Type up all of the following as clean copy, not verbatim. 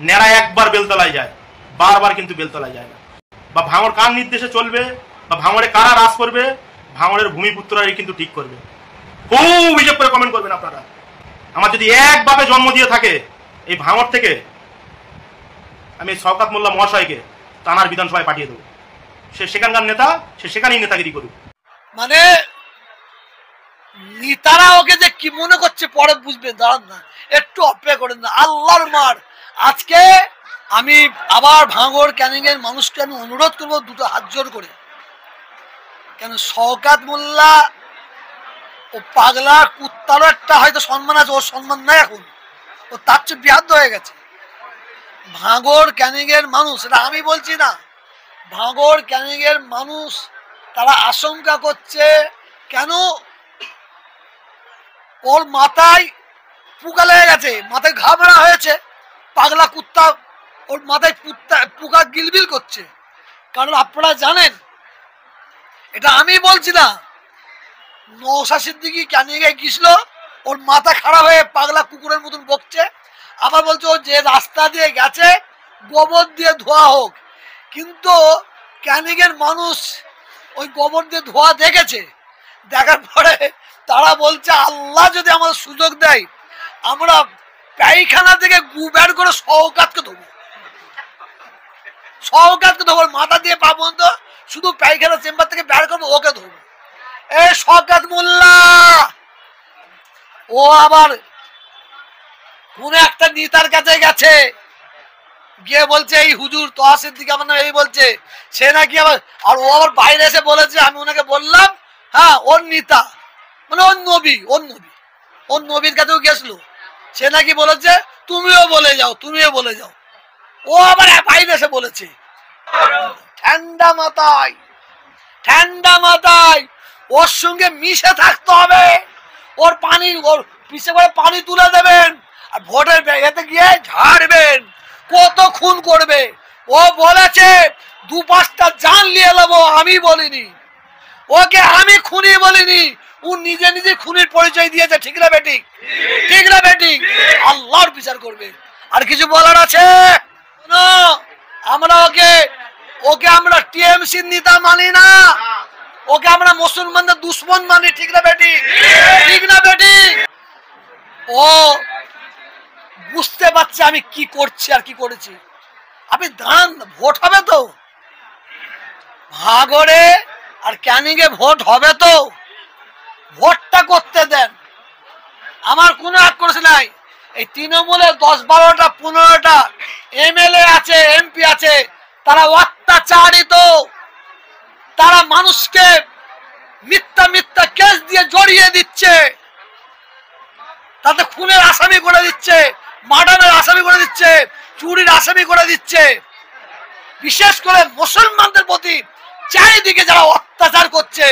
নেড়া একবার বেলতলায় যায়, বারবার কিন্তু বেলতলায় যায় না। বা ভাঙড় কার নির্দেশে চলবে বা ভাঙড়ে কারা রাজ করবে, ভাঙড়ের ভূমিপুত্ররাই কিন্তু ঠিক করবে। খুব হিসেব করে কমেন্ট করবেন আপনারা। আমার যদি একভাবে জন্ম দিয়ে থাকে এই ভাঙড় থেকে, আমি শওকত মোল্লা মহাশয়কে তানার বিধানসভায় পাঠিয়ে দেবো। সে সেখানকার নেতা, সে সেখানেই নেতাগিরি করুক। মানে নেতারা ওকে যে কি মনে করছে পরে বুঝবেন, দাঁড়ান না, একটু অপেক্ষা করেন না। আল্লাহর মার, আজকে আমি আবার ভাঙড় ক্যানিং এর মানুষকে আমি অনুরোধ করবো দুটো হাত জোর করে, কেন শওকত মোল্লা ও পাগলা কুত্তারও একটা হয়তো সম্মান আছে, ওর সম্মান নাই এখন, ও তার চেয়ে বিহাদ্দ হয়ে গেছে। ভাঙড় ক্যানিং এর মানুষ, এটা আমি বলছি না, ভাঙড় ক্যানিং এর মানুষ তারা আশঙ্কা করছে কেন ওর মাথায় পোকা লেগে গেছে, মাথায় ঘা মারা হয়েছে, পাগলা কুত্তা ওর মাথায় পোকা গিলবিল করছে। কারণ আপনারা জানেন, এটা আমি বলছি না, নওশাদ সিদ্দিকী ক্যানিংয়ে গিয়েছিল, ওর মাথা খারাপ হয়ে পাগলা কুকুরের মতন বকছে, আবার বলছে ও যে রাস্তা দিয়ে গেছে গোবর দিয়ে ধোয়া হোক। কিন্তু ক্যানিং এর মানুষ ওই গোবর দিয়ে ধোয়া দেখেছে, দেখার পরে তারা বলছে আল্লাহ যদি আমাদের সুযোগ দেয় আমরা পায়খানা থেকে গু বের করে শওকতকে দেবো, শওকতকে দেবো, মাথা দিয়ে পা পর্যন্ত শুধু পায়খানা চেম্বার থেকে বের করবো, ওকে দেবো। এই শওকত মোল্লা ও আবার কোন একটা নেতার কাছে গেছে, গিয়ে বলছে এই হুজুর তোহাসের দিকে আমার এই বলছে, সে নাকি আবার, আর ও আবার বাইরে এসে বলেছে আমি ওনাকে বললাম হ্যাঁ ওর নেতা, মানে ওর নবী, ওর নবীর কাছেও গেছিল, সে নাকি বলেছে তুমিও বলে যাও, তুমিও বলে যাও। ও আবার বাইরে এসে বলেছে। ঠান্ডা মাথায়, ঠান্ডা মাথায় ওর সঙ্গে মিশে থাকতে হবে, ওর পানি, ওর পিছে করে পানি তুলে দেবেন আর ভোটের এতে গিয়ে ঝাড়বেন, কত খুন করবে। ও বলেছে 2-5টা জান নিয়ে নেবো, আমি বলিনি, ওকে আমি খুনি বলিনি, ও নিজে নিজে খুনির পরিচয় দিয়েছে। ঠিক না বেঠিক? ঠিক না বেঠিক? আল্লাহর বিচার করবে। আর কিছু বলার আছে? আমরা ওকে আমরা টিএমসির নেতা মানি না, ওকে আমরা মুসলমানদের দুশ্মন মানি। ঠিক না বেঠিক? ঠিক না বেঠিক? ও বুঝতে পারছে আমি কি করছি আর কি করেছি। আপনি দাঁড়ান, ভোট হবে তো ভাঙড়ে আর ক্যানিং এ, ভোট হবে তো, ভোটটা করতে দেন, আমার কোনো আক্রোশ নাই। এই তৃণমূলের 10-12টা 15টা এমএলএ আছে, এমপি আছে, তারা অত্যাচারিত, তারা মানুষকে মিথ্যা মিথ্যা কেস দিয়ে জড়িয়ে দিচ্ছে, তাতে খুনের আসামি করে দিচ্ছে, মার্ডারের আসামি করে দিচ্ছে, চুরির আসামি করে দিচ্ছে। বিশেষ করে মুসলমানদের প্রতি চারিদিকে যারা অত্যাচার করছে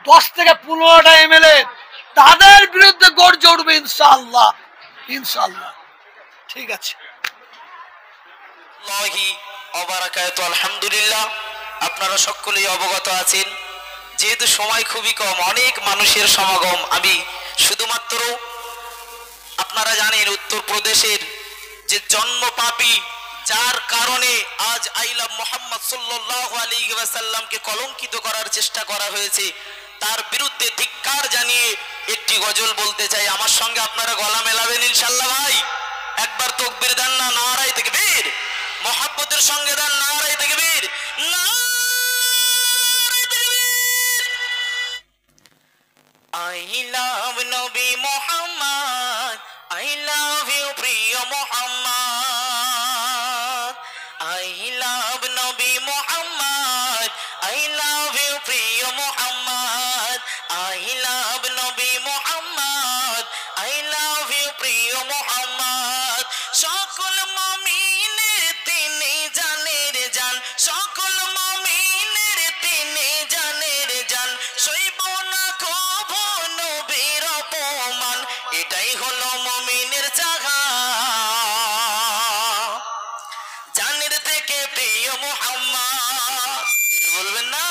10 থেকে 15টা এমএলএ, তাদের বিরুদ্ধে গর্জে উঠবে ইনশাআল্লাহ, ইনশাআল্লাহ। ঠিক আছে। আলহামদুলিল্লাহ, আপনারা সকলেই অবগত আছেন, যেহেতু সময় খুবই কম, অনেক মানুষের সমাগম, আমি শুধুমাত্র, আপনারা জানেন উত্তরপ্রদেশের যে জন্মপাপী, যার কারণে আজ আই লাভ মুহাম্মদ সাল্লাল্লাহু আলাইহি ওয়াসাল্লামকে কলঙ্কিত করার চেষ্টা করা হয়েছে, তার বিরুদ্ধে ধিক্কার জানিয়ে একটি গজল বলতে চাই। আমার সঙ্গে আপনারা গলা মেলাবেন ইনশাআল্লাহ ভাই? একবার তাকবীর দেন না, নারায়ে তাকবীর, মুহাব্বতের সঙ্গে দেন নারায়ে তাকবীর, নারায়ে তাকবীর। আই লাভ নবী মুহাম্মদ, আই লাভ ইউ প্রিয় মুহাম্মদ, আই লাভ নবী মুহাম্মদ, আই লাভ ইউ প্রিয় মুহাম্মদ, আই লাভ নবী মুহাম্মদ, আই লাভ ইউ প্রিয় মুহাম্মদ। সকল মুমিনের তিনি জানের জান, সকল মুমিনের তিনি জানের জান, সইব না কভু নবীর অপমান, এটাই হলো মুমিনের জাগা। জানের থেকে প্রিয় মুহাম্মদ, বলবেন না?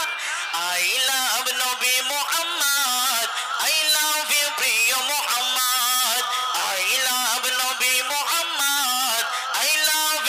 আই লাভ নবী মুহাম্মদ, আই লাভ ইউ প্রিয় মুহাম্মদ, আই লাভ নবী মুহাম্মদ, আই লাভ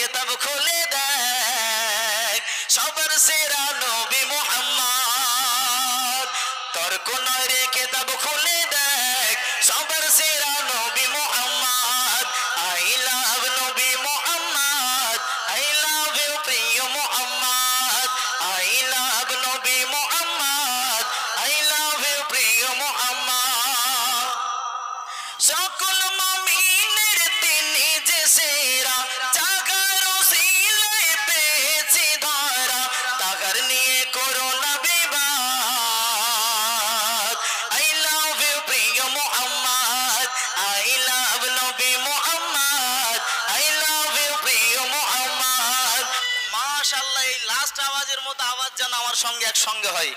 কেতাব খুলে দেখ সবার সেরা নবী মুহাম্মদ তর্ক নয় রে কেতাব খুলে দেখ সবার সেরা নবী মুহাম্মদ আই লাভ নবী মুহাম্মদ আই লাভ ইউ প্রিয় মুহাম্মদ আই লাভ নবী মুহাম্মদ আই লাভ ইউ প্রিয় মুহাম্মদ সকল মুমিনের তিনি যে সেরা জাগার ওসিলে পেয়েছি ধরা তাগার নিয়ে করো না বিবাদ আই লাভ ইউ প্রিয় মুহাম্মদ আই লাভ নবী মুহাম্মদ আই লাভ ইউ প্রিয় মুহাম্মদ মাশাআল্লাহ এই লাস্ট আওয়াজের মতো আওয়াজ যেন আমার সঙ্গে একসঙ্গে হয়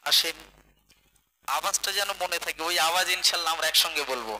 আসেন আওয়াজটা যেন মনে থাকে ওই আওয়াজ ইনশাআল্লাহ আমরা একসঙ্গে বলবো